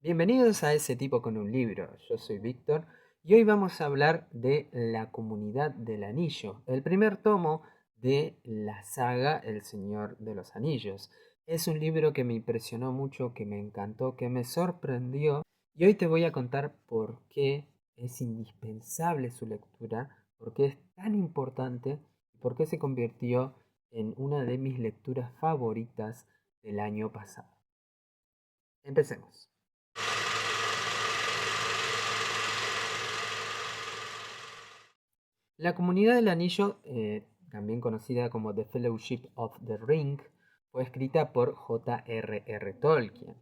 Bienvenidos a Ese tipo con un libro. Yo soy Víctor y hoy vamos a hablar de La Comunidad del Anillo, el primer tomo de la saga El Señor de los Anillos. Es un libro que me impresionó mucho, que me encantó, que me sorprendió y hoy te voy a contar por qué es indispensable su lectura, por qué es tan importante y por qué se convirtió en una de mis lecturas favoritas del año pasado. Empecemos. La Comunidad del Anillo, también conocida como The Fellowship of the Ring, fue escrita por J.R.R. Tolkien.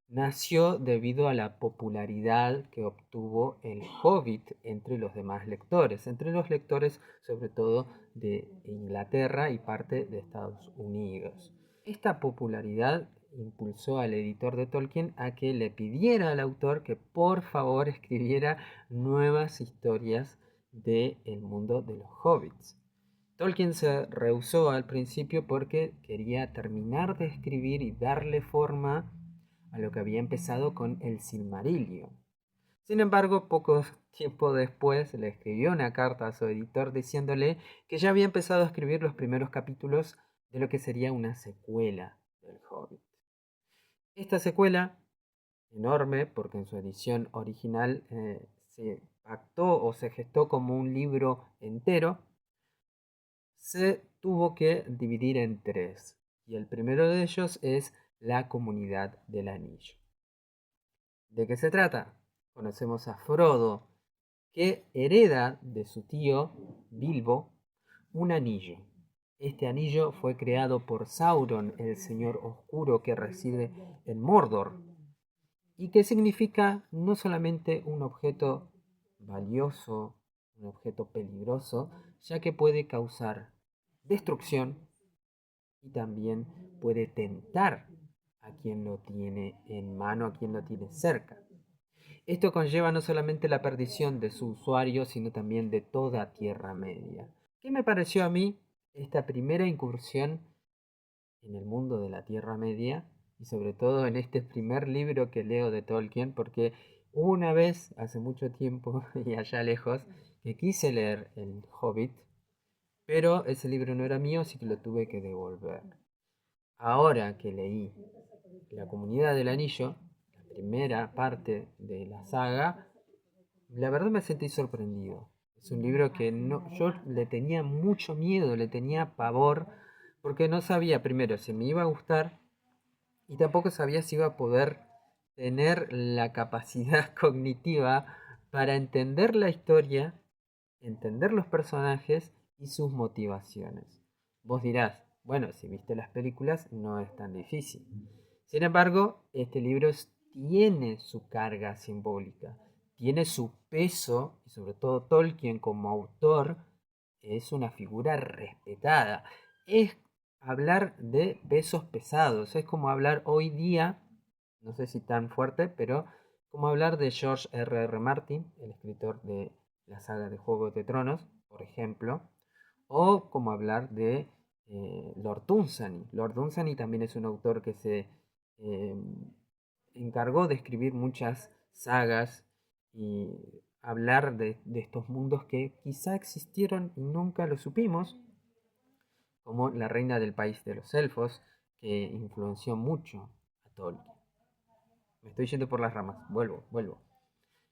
Nació debido a la popularidad que obtuvo El Hobbit entre los demás lectores, entre los lectores sobre todo de Inglaterra y parte de Estados Unidos. Esta popularidad impulsó al editor de Tolkien a que le pidiera al autor que por favor escribiera nuevas historias del mundo de los hobbits. Tolkien se rehusó al principio porque quería terminar de escribir y darle forma a lo que había empezado con el Silmarillion. Sin embargo, poco tiempo después le escribió una carta a su editor diciéndole que ya había empezado a escribir los primeros capítulos de lo que sería una secuela del Hobbit. Esta secuela, enorme, porque en su edición original se pactó o se gestó como un libro entero, se tuvo que dividir en tres. Y el primero de ellos es La Comunidad del Anillo. ¿De qué se trata? Conocemos a Frodo, que hereda de su tío Bilbo un anillo. Este anillo fue creado por Sauron, el señor oscuro que reside en Mordor, y que significa no solamente un objeto valioso, un objeto peligroso, ya que puede causar destrucción y también puede tentar a quien lo tiene en mano, a quien lo tiene cerca. Esto conlleva no solamente la perdición de su usuario, sino también de toda Tierra Media. ¿Qué me pareció a mí esta primera incursión en el mundo de la Tierra Media? Y sobre todo en este primer libro que leo de Tolkien, porque una vez, hace mucho tiempo y allá lejos, que quise leer El Hobbit, pero ese libro no era mío, así que lo tuve que devolver. Ahora que leí La Comunidad del Anillo, la primera parte de la saga, la verdad me sentí sorprendido. Es un libro que no, yo le tenía mucho miedo, le tenía pavor, porque no sabía primero si me iba a gustar y tampoco sabía si iba a poder tener la capacidad cognitiva para entender la historia, entender los personajes y sus motivaciones. Vos dirás, bueno, si viste las películas no es tan difícil. Sin embargo, este libro tiene su carga simbólica, tiene su peso y sobre todo Tolkien como autor es una figura respetada. Es hablar de pesos pesados, es como hablar hoy día, no sé si tan fuerte, pero como hablar de George R.R. Martin, el escritor de la saga de Juego de Tronos, por ejemplo, o como hablar de Lord Dunsany. Lord Dunsany también es un autor que se eh, encargó de escribir muchas sagas y hablar de estos mundos que quizá existieron y nunca lo supimos, como La Reina del País de los Elfos, que influenció mucho a Tolkien. Me estoy yendo por las ramas, vuelvo.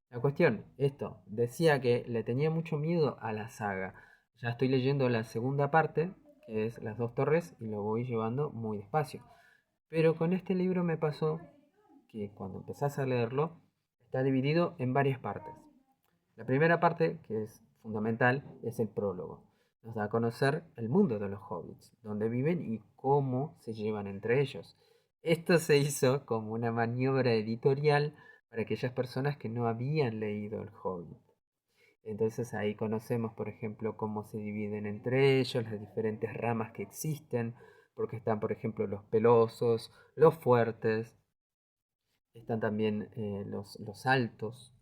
La cuestión, esto, decía que le tenía mucho miedo a la saga. Ya estoy leyendo la segunda parte, que es Las dos torres, y lo voy llevando muy despacio. Pero con este libro me pasó que cuando empezás a leerlo, está dividido en varias partes. La primera parte, que es fundamental, es el prólogo. Nos da a conocer el mundo de los hobbits, dónde viven y cómo se llevan entre ellos. Esto se hizo como una maniobra editorial para aquellas personas que no habían leído el Hobbit. Entonces ahí conocemos, por ejemplo, cómo se dividen entre ellos, las diferentes ramas que existen, porque están, por ejemplo, los pelosos, los fuertes, están también los altos.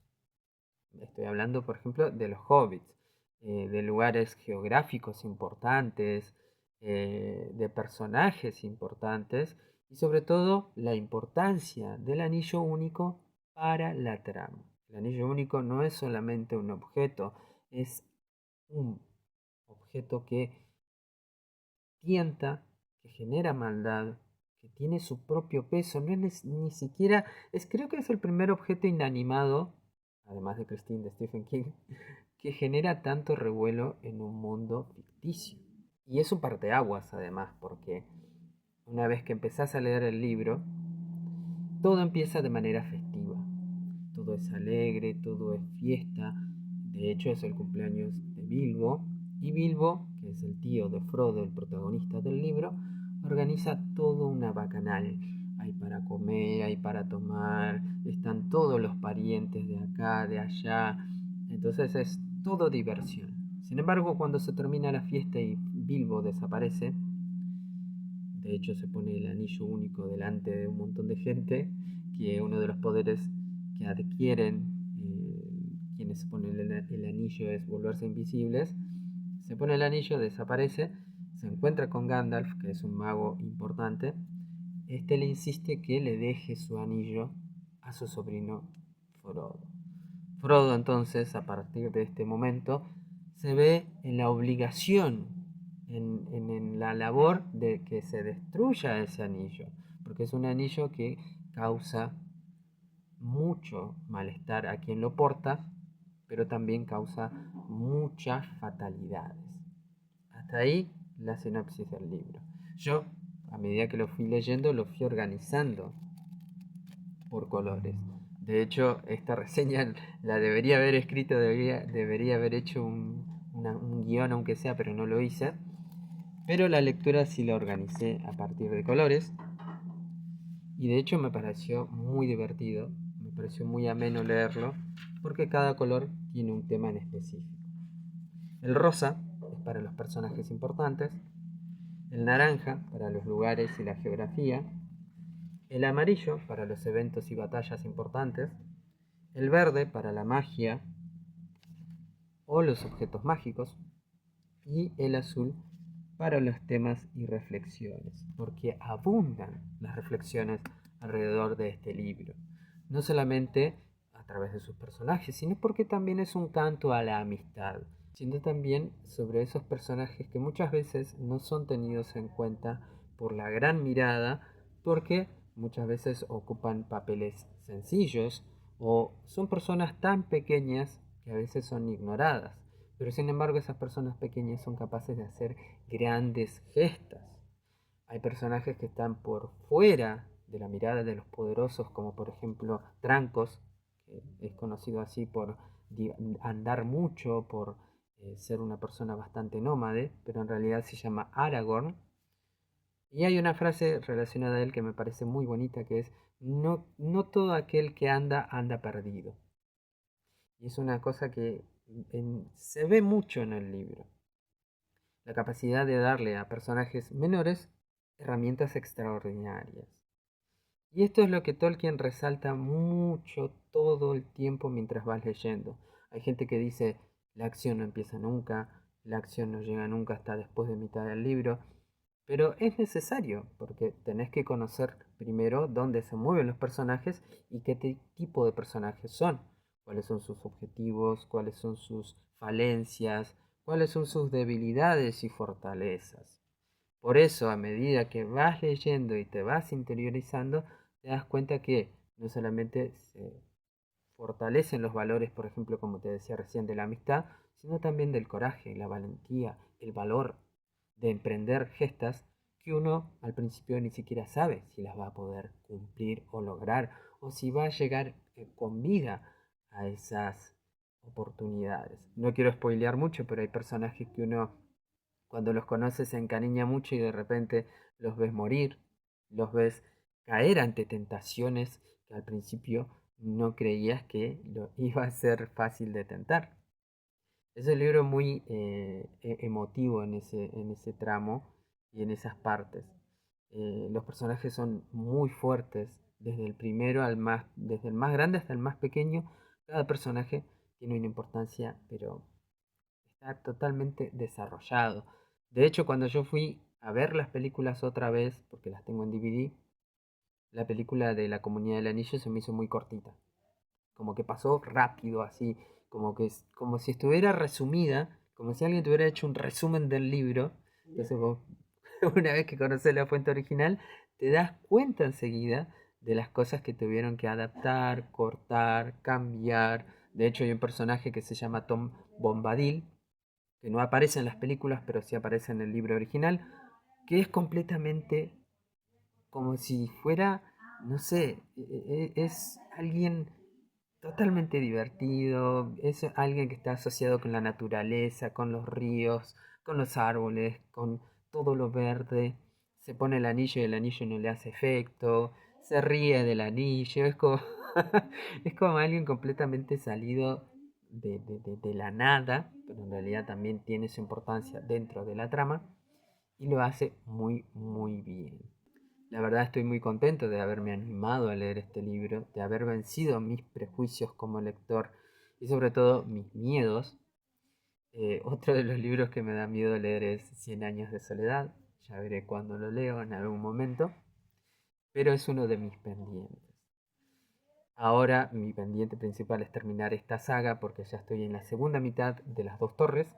Estoy hablando, por ejemplo, de los hobbits, de lugares geográficos importantes, de personajes importantes y sobre todo la importancia del anillo único para la trama. El anillo único no es solamente un objeto, es un objeto que tienta, que genera maldad, que tiene su propio peso, no es ni siquiera, creo que es el primer objeto inanimado, además de Christine de Stephen King, que genera tanto revuelo en un mundo ficticio. Y es un parteaguas además, porque una vez que empezás a leer el libro, todo empieza de manera festiva. Todo es alegre, todo es fiesta. De hecho, es el cumpleaños de Bilbo. Y Bilbo, que es el tío de Frodo, el protagonista del libro, organiza todo una bacanal. Hay para comer, hay para tomar, están todos los parientes de acá, de allá. Entonces es todo diversión. Sin embargo, cuando se termina la fiesta y Bilbo desaparece, de hecho se pone el anillo único delante de un montón de gente, que uno de los poderes que adquieren quienes se ponen el anillo es volverse invisibles. Se pone el anillo, desaparece, se encuentra con Gandalf, que es un mago importante. Este le insiste que le deje su anillo a su sobrino Frodo. Frodo entonces, a partir de este momento, se ve en la obligación, en la labor de que se destruya ese anillo, porque es un anillo que causa mucho malestar a quien lo porta, pero también causa muchas fatalidades. Hasta ahí la sinopsis del libro. Yo, a medida que lo fui leyendo, lo fui organizando por colores. De hecho, esta reseña la debería haber escrito, debería haber hecho un guión aunque sea, pero no lo hice. Pero la lectura sí la organicé a partir de colores. Y de hecho me pareció muy divertido, me pareció muy ameno leerlo, porque cada color tiene un tema en específico. El rosa es para los personajes importantes, el naranja para los lugares y la geografía, el amarillo para los eventos y batallas importantes, el verde para la magia o los objetos mágicos y el azul para los temas y reflexiones, porque abundan las reflexiones alrededor de este libro, no solamente a través de sus personajes, sino porque también es un canto a la amistad, sino también sobre esos personajes que muchas veces no son tenidos en cuenta por la gran mirada, porque muchas veces ocupan papeles sencillos o son personas tan pequeñas que a veces son ignoradas. Pero sin embargo esas personas pequeñas son capaces de hacer grandes gestas. Hay personajes que están por fuera de la mirada de los poderosos, como por ejemplo Trancos, que es conocido así por andar mucho, por ser una persona bastante nómade, pero en realidad se llama Aragorn. Y hay una frase relacionada a él que me parece muy bonita, que es, no todo aquel que anda, anda perdido. Y es una cosa que se ve mucho en el libro. La capacidad de darle a personajes menores herramientas extraordinarias. Y esto es lo que Tolkien resalta mucho todo el tiempo mientras vas leyendo. Hay gente que dice, la acción no empieza nunca, la acción no llega nunca hasta después de mitad del libro. Pero es necesario, porque tenés que conocer primero dónde se mueven los personajes y qué tipo de personajes son, cuáles son sus objetivos, cuáles son sus falencias, cuáles son sus debilidades y fortalezas. Por eso, a medida que vas leyendo y te vas interiorizando, te das cuenta que no solamente se fortalecen los valores, por ejemplo, como te decía recién, de la amistad, sino también del coraje, la valentía, el valor de emprender gestas que uno al principio ni siquiera sabe si las va a poder cumplir o lograr, o si va a llegar con vida a esas oportunidades. No quiero spoilear mucho, pero hay personajes que uno cuando los conoces se encariña mucho y de repente los ves morir, los ves caer ante tentaciones que al principio no creías que lo iba a ser fácil de tentar. Es un libro muy emotivo en ese tramo y en esas partes. Los personajes son muy fuertes, desde el primero al más, desde el más grande hasta el más pequeño. Cada personaje tiene una importancia, pero está totalmente desarrollado. De hecho, cuando yo fui a ver las películas otra vez, porque las tengo en DVD, la película de La Comunidad del Anillo se me hizo muy cortita. como que pasó rápido, así, como si estuviera resumida, como si alguien te hubiera hecho un resumen del libro. Entonces vos, una vez que conoces la fuente original, te das cuenta enseguida de las cosas que tuvieron que adaptar, cortar, cambiar. De hecho, hay un personaje que se llama Tom Bombadil, que no aparece en las películas, pero sí aparece en el libro original, que es completamente como si fuera, no sé, es alguien totalmente divertido, es alguien que está asociado con la naturaleza, con los ríos, con los árboles, con todo lo verde. Se pone el anillo y el anillo no le hace efecto, se ríe del anillo, es como, es como alguien completamente salido de la nada, pero en realidad también tiene su importancia dentro de la trama y lo hace muy, muy bien. La verdad estoy muy contento de haberme animado a leer este libro, de haber vencido mis prejuicios como lector y sobre todo mis miedos. Otro de los libros que me da miedo leer es Cien años de soledad. Ya veré cuándo lo leo en algún momento, pero es uno de mis pendientes. Ahora mi pendiente principal es terminar esta saga porque ya estoy en la segunda mitad de Las Dos Torres.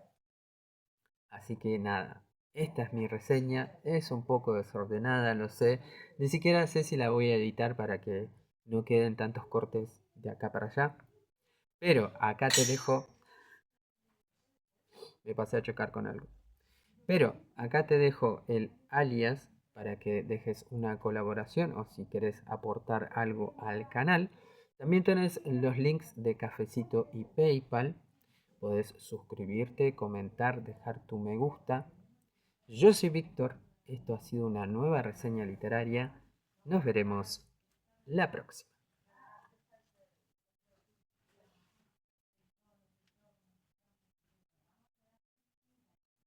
Así que nada, esta es mi reseña. Es un poco desordenada, lo sé. Ni siquiera sé si la voy a editar para que no queden tantos cortes de acá para allá. Pero acá te dejo. Me pasé a chocar con algo. Pero acá te dejo el alias para que dejes una colaboración o si querés aportar algo al canal. También tenés los links de Cafecito y PayPal. Podés suscribirte, comentar, dejar tu me gusta. Yo soy Víctor, esto ha sido una nueva reseña literaria. Nos veremos la próxima.